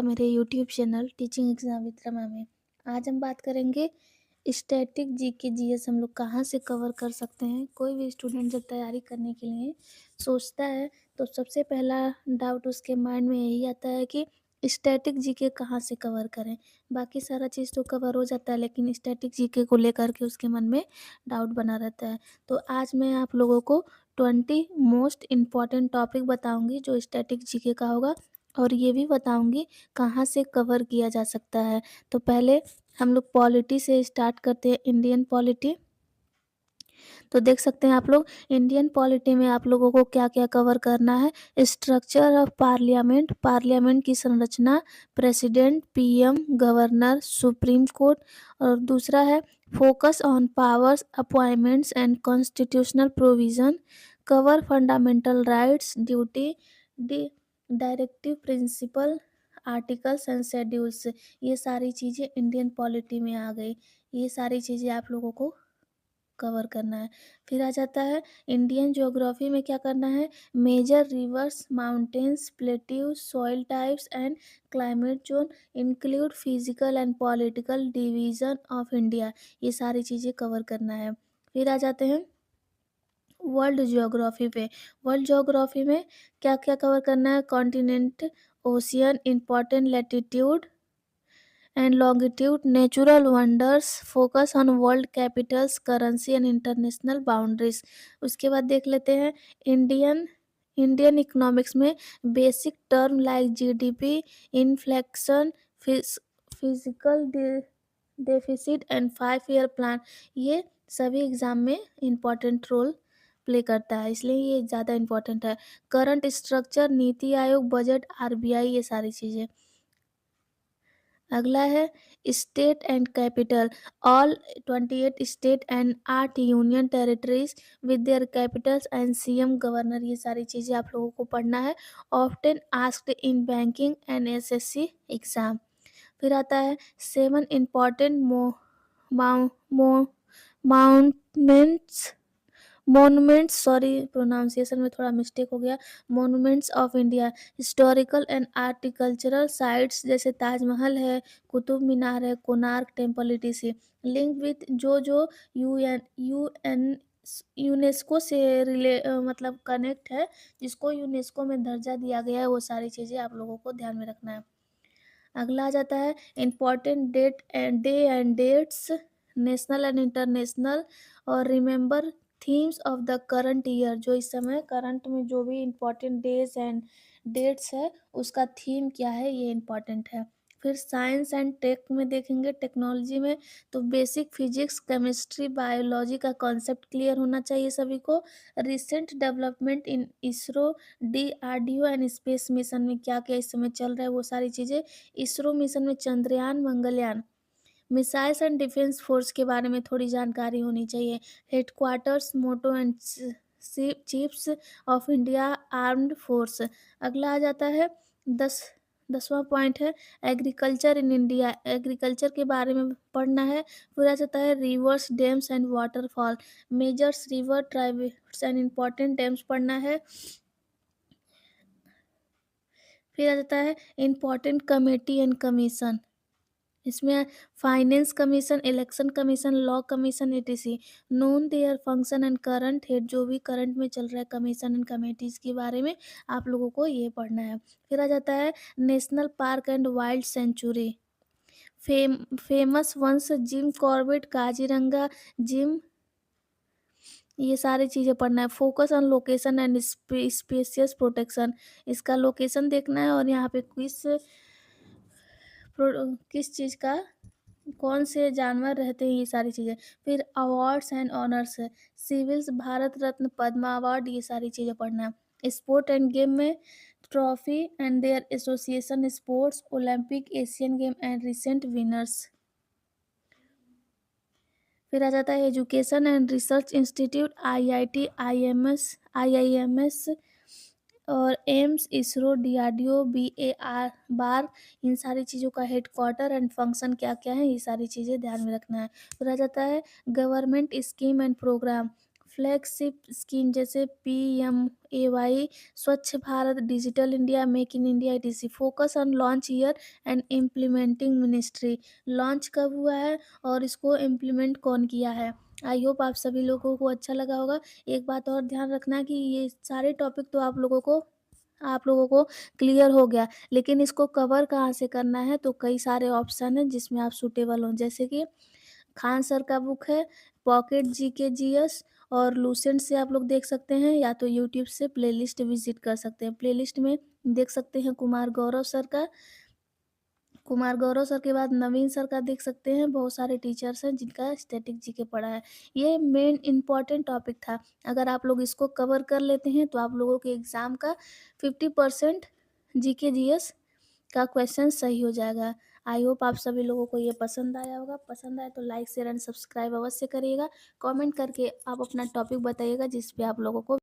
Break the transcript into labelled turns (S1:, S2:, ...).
S1: आपका मेरे YouTube channel teaching exam with Rama में। आज हम बात करेंगे स्टैटिक जीके जीएस हम लोग कहाँ से कवर कर सकते हैं। कोई भी स्टूडेंट जब तैयारी करने के लिए सोचता है तो सबसे पहला डाउट उसके माइंड में यही आता है कि स्टैटिक जीके कहाँ से कवर करें। बाकी सारा चीज़ तो कवर हो जाता है, लेकिन स्टैटिक जीके को लेकर के उसके मन में डाउट बना रहता है। तो आज मैं आप लोगों को 20 मोस्ट इम्पॉर्टेंट टॉपिक बताऊंगी जो स्टैटिक जीके का होगा, और ये भी बताऊंगी कहाँ से कवर किया जा सकता है। तो पहले हम लोग पॉलिटी से स्टार्ट करते हैं, इंडियन पॉलिटी। तो देख सकते हैं आप लोग, इंडियन पॉलिटी में आप लोगों को क्या क्या कवर करना है। स्ट्रक्चर ऑफ पार्लियामेंट, पार्लियामेंट की संरचना, president, PM, governor, supreme court. और दूसरा है focus on powers, appointments and constitutional provision, cover fundamental rights, duty, directive principle, articles and schedules. ये सारी चीज़ें इंडियन पॉलिटी में आ गई। ये सारी चीज़ें आप लोगों को कवर करना है। फिर आ जाता है इंडियन ज्योग्राफी में क्या करना है। Major rivers, mountains, plateau, soil types and climate zone, include physical and political division of India. ये सारी चीज़ें कवर करना है। फिर आ जाते हैं वर्ल्ड ज्योग्राफी पे। वर्ल्ड ज्योग्राफी में क्या क्या कवर करना है। Continent, ocean, important latitude and longitude, natural wonders, focus on world Capitals, currency and international boundaries. उसके बाद देख लेते हैं इंडियन इंडियन इकोनॉमिक्स में basic term like GDP, inflection, physical deficit and 5 year plan. ये सभी एग्जाम में इम्पॉर्टेंट रोल प्ले करता है, इसलिए ये ज़्यादा इम्पोर्टेंट है। Current structure, NITI Aayog, budget, RBI, ये सारी चीज़ें। अगला है state and capital. All 28 state and 8 union territories with their capitals and CM governor. ये सारी चीज़ें आप लोगों को पढ़ना है। Often asked in banking and SSC exam. फिर आता है 7 important monuments monuments, sorry pronunciation में थोड़ा मिस्टेक हो गया। Monuments of India, historical and agricultural sites जैसे ताजमहल है, कुतुब मीनार है, Konark temple, etc। Link with जो यूएन यूनेस्को से मतलब कनेक्ट है, जिसको यूनेस्को में दर्जा दिया गया है, वो सारी चीज़ें आप लोगों को ध्यान में रखना है। अगला आ जाता है important day and dates, national and international, और remember themes of the current year. जो इस समय करंट में जो भी इम्पॉर्टेंट डेज एंड डेट्स है, उसका थीम क्या है, ये इम्पॉर्टेंट है। फिर साइंस एंड टेक में देखेंगे, टेक्नोलॉजी में तो बेसिक फिजिक्स, केमिस्ट्री, बायोलॉजी का कॉन्सेप्ट क्लियर होना चाहिए सभी को। Recent development in ISRO, DRDO and space mission में क्या क्या इस समय चल रहा है, वो सारी चीज़ें। इसरो मिशन में Chandrayaan, Mangalyaan. Missiles and defence force के बारे में थोड़ी जानकारी होनी चाहिए। Headquarters, motto and chiefs of India armed force. अगला आ जाता है 10वां पॉइंट है एग्रीकल्चर इन इंडिया। एग्रीकल्चर के बारे में पढ़ना है। फिर आ जाता है rivers, dams and waterfall, majors, river, tribes and important dams पढ़ना है। फिर आ जाता है इम्पॉर्टेंट कमेटी एंड कमीशन। इसमें finance commission, election commission, law commission, etc। Known their function and current head, जो भी करंट में चल रहा है कमीशन एंड कमेटीज के बारे में आप लोगों को ये पढ़ना है। फिर आ जाता है national park and wild sanctuary, famous ones, Jim Corbett, Kaziranga Jim, ये सारी चीज़ें पढ़ना है। Focus on location and spacious protection, इसका लोकेशन देखना है, और यहाँ पे किस चीज़ का, कौन से जानवर रहते हैं, ये सारी चीज़ें। फिर awards and honours, civils, Bharat Ratna, Padma award, ये सारी चीज़ें पढ़ना है। स्पोर्ट एंड गेम में trophy and their association, sports, Olympic, Asian game and recent winners. फिर आ जाता है education and research institute, IIT, IIMs और एम्स, इसरो, डीआरडीओ, बीएआर बार। इन सारी चीज़ों का हेडक्वार्टर एंड फंक्शन क्या क्या है, ये सारी चीज़ें ध्यान में रखना है। फिर आ जाता है government scheme and programme, flagship scheme जैसे PMAY, Swachh Bharat, digital India, make in India etc. Focus on launch year and implementing ministry. Launch कब हुआ है और इसको इम्प्लीमेंट कौन किया है। आई होप आप सभी लोगों को अच्छा लगा होगा। एक बात और ध्यान रखना कि ये सारे टॉपिक तो आप लोगों को क्लियर हो गया, लेकिन इसको कवर कहाँ से करना है, तो कई सारे ऑप्शन हैं जिसमें आप सूटेबल हों। जैसे कि खान सर का बुक है पॉकेट जीके जीएस, और लूसेंट से आप लोग देख सकते हैं, या तो यूट्यूब से प्लेलिस्ट विजिट कर सकते हैं। प्लेलिस्ट में देख सकते हैं कुमार गौरव सर के बाद नवीन सर का देख सकते हैं। बहुत सारे टीचर्स हैं जिनका स्टैटिक जीके पढ़ा है। ये मेन इम्पॉर्टेंट टॉपिक था। अगर आप लोग इसको कवर कर लेते हैं तो आप लोगों के एग्ज़ाम का 50% जीके जीएस का क्वेश्चन सही हो जाएगा। आई होप आप सभी लोगों को ये पसंद आया होगा। पसंद आए तो लाइक शेयर एंड सब्सक्राइब अवश्य करिएगा। कमेंट करके आप अपना टॉपिक बताइएगा जिस पे आप लोगों को